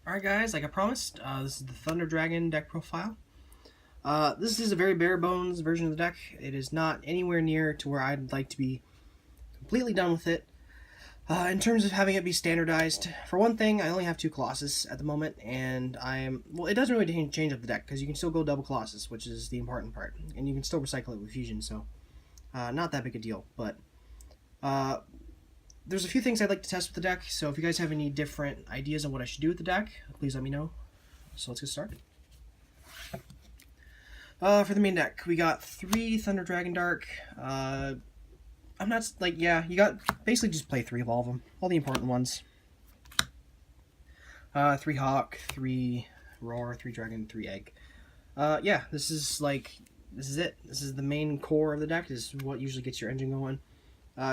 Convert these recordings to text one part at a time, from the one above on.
Alright guys, like I promised, this is the Thunder Dragon deck profile. This is a very bare bones version of the deck. It is not anywhere near to where I'd like to be completely done with it. In terms of having it be standardized, for one thing, I only have 2 Colossus at the moment, and well, it doesn't really change up the deck, because you can still go double Colossus, which is the important part, and you can still recycle it with Fusion, so not that big a deal, but uh, there's a few things I'd like to test with the deck, so if you guys have any different ideas on what I should do with the deck, please let me know. So let's get started. For the main deck, we got 3 Thunder Dragon Dark. I'm not, you got, basically just play 3 of all of them. All the important ones. 3 Hawk, 3 Roar, 3 Dragon, 3 Egg. Yeah, this is it. This is the main core of the deck. This is what usually gets your engine going.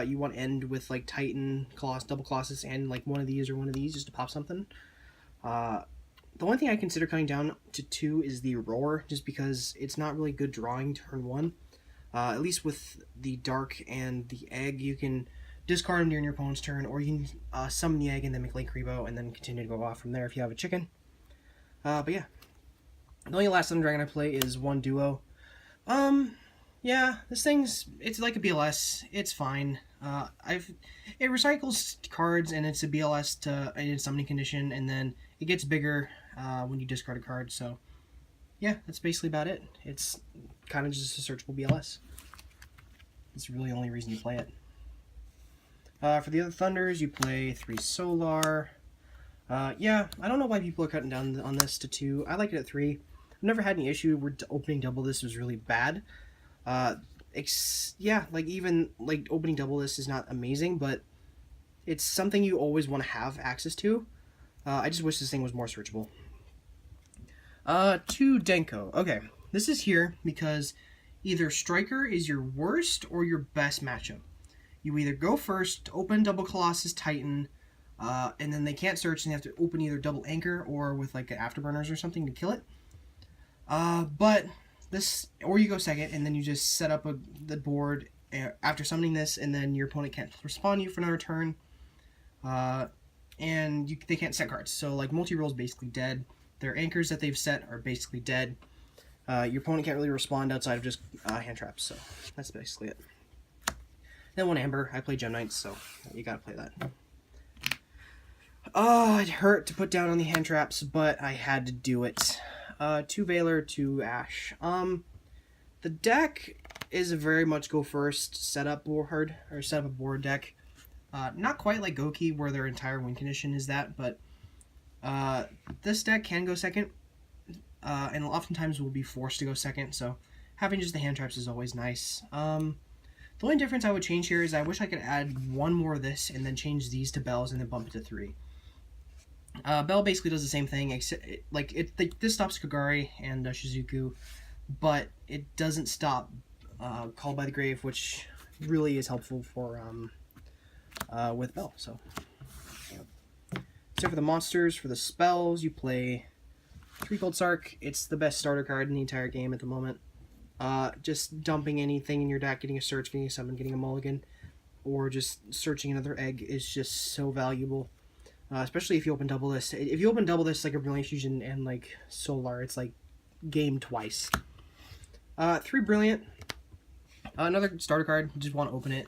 You want to end with, Titan, double Colossus, and, one of these or one of these just to pop something. The only thing I consider cutting down to 2 is the Roar, just because it's not really good drawing turn 1. At least with the Dark and the Egg, you can discard them during your opponent's turn, or you can summon the Egg and then make Lake Rebo, and then continue to go off from there if you have a chicken. But yeah. The only last Thunder Dragon I play is 1 Duo. Yeah, it's like a BLS. It's fine. It recycles cards, and it's a BLS to a summoning condition, and then it gets bigger when you discard a card. So, yeah, that's basically about it. It's kind of just a searchable BLS. It's really the only reason you play it. For the other Thunders, you play 3 Solar. Yeah, I don't know why people are cutting down on this to 2. I like it at 3. I've never had any issue where opening double this was really bad. Yeah, opening double this is not amazing, but it's something you always want to have access to. I just wish this thing was more searchable. 2 Denko. Okay, this is here because either Striker is your worst or your best matchup. You either go first, open double Colossus Titan, and then they can't search, and they have to open either double Anchor or with Afterburners or something to kill it. But this, or you go second, and then you just set up the board after summoning this, and then your opponent can't respond to you for another turn. And they can't set cards. So, multi-roll is basically dead. Their anchors that they've set are basically dead. Your opponent can't really respond outside of just hand traps, so that's basically it. Then 1 Amber. I play Gem Knights, so you gotta play that. Oh, it hurt to put down on the hand traps, but I had to do it. 2 Valor, 2 Ash. The deck is a very much go first setup board, or setup a board deck. Not quite like Goki, where their entire win condition is that, but this deck can go second, and oftentimes will be forced to go second, so having just the hand traps is always nice. The only difference I would change here is I wish I could add 1 more of this, and then change these to Bells, and then bump it to 3. Bell basically does the same thing, except this stops Kagari and Shizuku, but it doesn't stop Called by the Grave, which really is helpful for with Bell. So for the monsters, for the spells, you play 3 Gold Sark. It's the best starter card in the entire game at the moment. Just dumping anything in your deck, getting a search, getting a summon, getting a mulligan, or just searching another egg is just so valuable. Especially if you open double this. If you open double this like a Brilliant Fusion and Solar, it's game twice. 3 Brilliant. Another starter card. Just want to open it.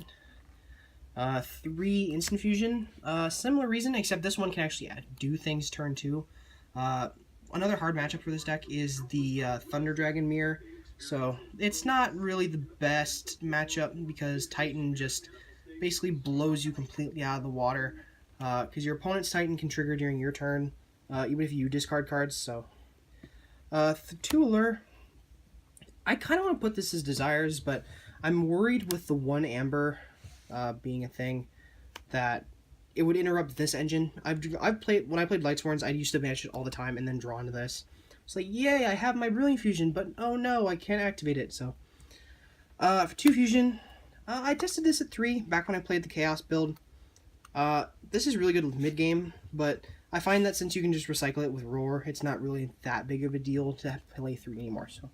3 Instant Fusion. Similar reason, except this one can actually do things turn 2. Another hard matchup for this deck is the Thunder Dragon Mirror. So it's not really the best matchup because Titan just basically blows you completely out of the water. Because your opponent's Titan can trigger during your turn, even if you discard cards, so. 2 Allure. I kind of want to put this as Desires, but I'm worried with the 1 Amber being a thing that it would interrupt this engine. When I played Lightsworns, I used to banish it all the time and then draw into this. It's yay, I have my Brilliant Fusion, but oh no, I can't activate it, so. For 2 Fusion, I tested this at 3, back when I played the Chaos build. This is really good with mid-game, but I find that since you can just recycle it with Roar, it's not really that big of a deal to play 3 anymore, so.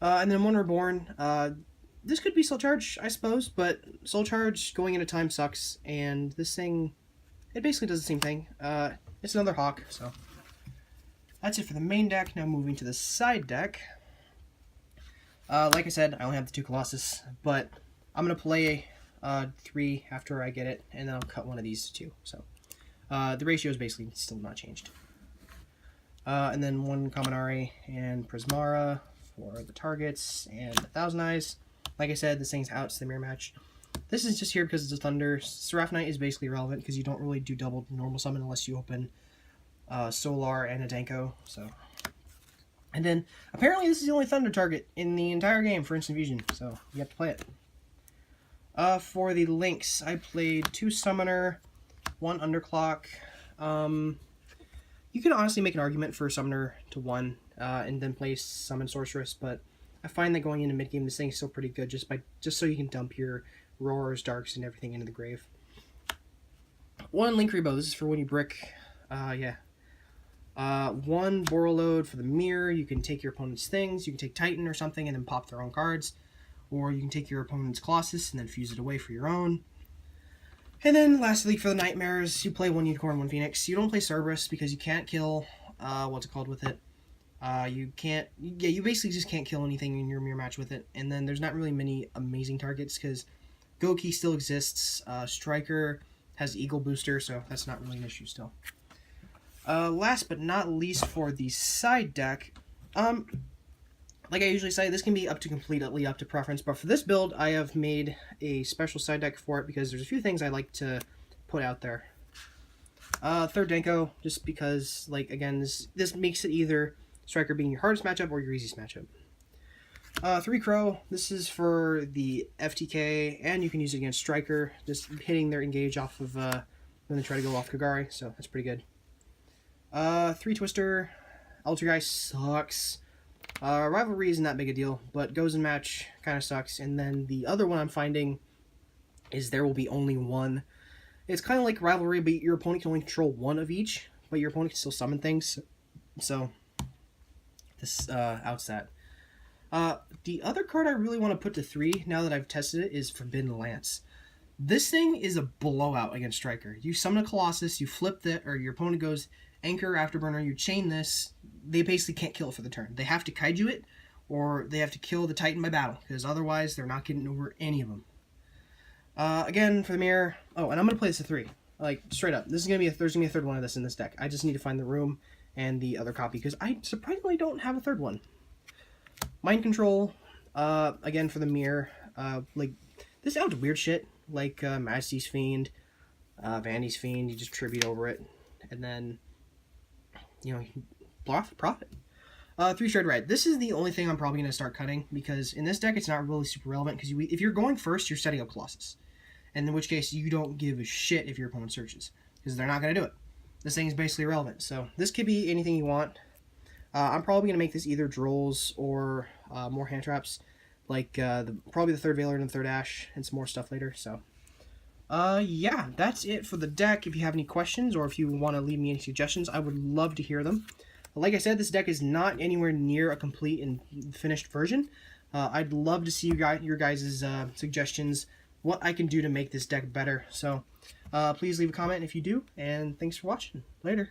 And then 1 Reborn. This could be Soul Charge, I suppose, but Soul Charge going into time sucks, and this thing, it basically does the same thing. It's another Hawk, so. That's it for the main deck. Now moving to the side deck. Like I said, I only have the 2 Colossus, but I'm going to play 3 after I get it, and then I'll cut one of these to 2. So the ratio is basically still not changed. And then 1 Kaminari and Prismara for the targets, and 1,000 Eyes. Like I said, this thing's out to the mirror match. This is just here because it's a Thunder. Seraphonite is basically irrelevant because you don't really do double normal summon unless you open Solar and a Danko. So, and then apparently this is the only Thunder target in the entire game for Instant Fusion, so you have to play it. For the links, I played 2 Summoner, 1 Underclock. You can honestly make an argument for Summoner to 1 and then play Summon Sorceress, but I find that going into mid game, this thing is still pretty good just so you can dump your Roars, Darks, and everything into the grave. 1 Linkuriboh. This is for when you brick. 1 Borreload for the mirror. You can take your opponent's things. You can take Titan or something and then pop their own cards. Or you can take your opponent's Colossus and then fuse it away for your own. And then lastly, for the Nightmares, you play 1 Unicorn, 1 Phoenix. You don't play Cerberus because you can't kill, what's it called with it? You basically just can't kill anything in your mirror match with it. And then there's not really many amazing targets because Goki still exists. Striker has Eagle Booster, so that's not really an issue still. Last but not least for the side deck, like I usually say, this can be completely up to preference, but for this build, I have made a special side deck for it because there's a few things I like to put out there. 3rd Danko, just because, like, again, this makes it either Striker being your hardest matchup or your easiest matchup. 3 Crow, this is for the FTK, and you can use it against Striker, just hitting their engage off of when they try to go off Kagari, so that's pretty good. 3 Twister, Altergeist sucks. Rivalry isn't that big a deal, but Goes in Match kind of sucks. And then the other one I'm finding is There Will Be Only One. It's kind of like Rivalry, but your opponent can only control 1 of each, but your opponent can still summon things. So this outs that. The other card I really want to put to 3, now that I've tested it, is Forbidden Lance. This thing is a blowout against Striker. You summon a Colossus, you flip it, or your opponent goes Anchor, Afterburner, you chain this, they basically can't kill it for the turn. They have to Kaiju it, or they have to kill the Titan by battle, because otherwise they're not getting over any of them. Again, for the mirror, and I'm going to play this at 3. Like, straight up. There's going to be a 3rd one of this in this deck. I just need to find the room and the other copy, because I surprisingly don't have a 3rd one. Mind Control, again for the mirror, like, this sounds weird shit, like Majesty's Fiend, Vandy's Fiend, you just tribute over it, and then, you know, blow off the profit. 3 Shred Red. This is the only thing I'm probably going to start cutting, because in this deck it's not really super relevant, because if you're going first, you're setting up Colossus. And in which case, you don't give a shit if your opponent searches, because they're not going to do it. This thing is basically irrelevant. So this could be anything you want. I'm probably going to make this either Drolls or more hand traps, like probably the 3rd Valor and the 3rd Ash, and some more stuff later. So yeah, that's it for the deck. If you have any questions or if you want to leave me any suggestions, I would love to hear them. Like I said, this deck is not anywhere near a complete and finished version. I'd love to see your guys' suggestions, what I can do to make this deck better. So please leave a comment if you do, and thanks for watching. Later.